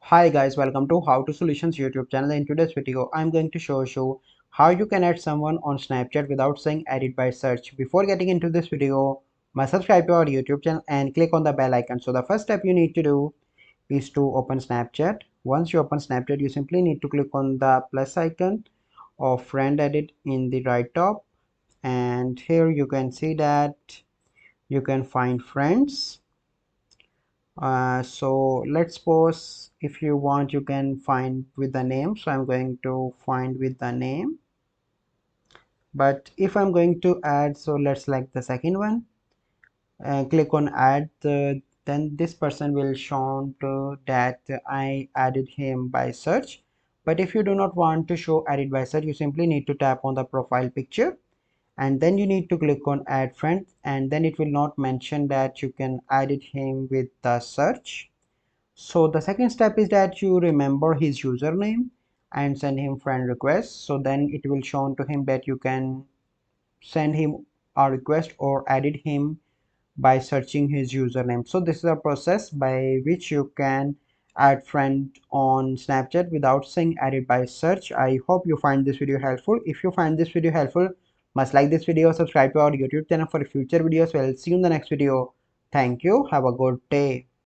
Hi guys, welcome to How to Solutions YouTube channel. In today's video, I'm going to show you how you can add someone on Snapchat without saying edit by search. Before getting into this video, must subscribe to our YouTube channel and click on the bell icon. So the first step you need to do is to open Snapchat. Once you open Snapchat, you simply need to click on the plus icon of friend edit in the right top, and here you can see that you can find friends. So let's suppose if you want you can find with the name, so I'm going to find with the name. But if I'm going to add, so let's select the second one and click on add, then this person will show to that I added him by search. But if you do not want to show edit by search, you simply need to tap on the profile picture and then you need to click on add friend, and then it will not mention that you can edit him with the search. So the second step is that you remember his username and send him friend request. So then it will show to him that you can send him a request or edit him by searching his username. So this is a process by which you can add friend on Snapchat without saying edit by search. I hope you find this video helpful. If you find this video helpful, must like this video, subscribe to our YouTube channel for future videos. Well, see you in the next video. Thank you. Have a good day.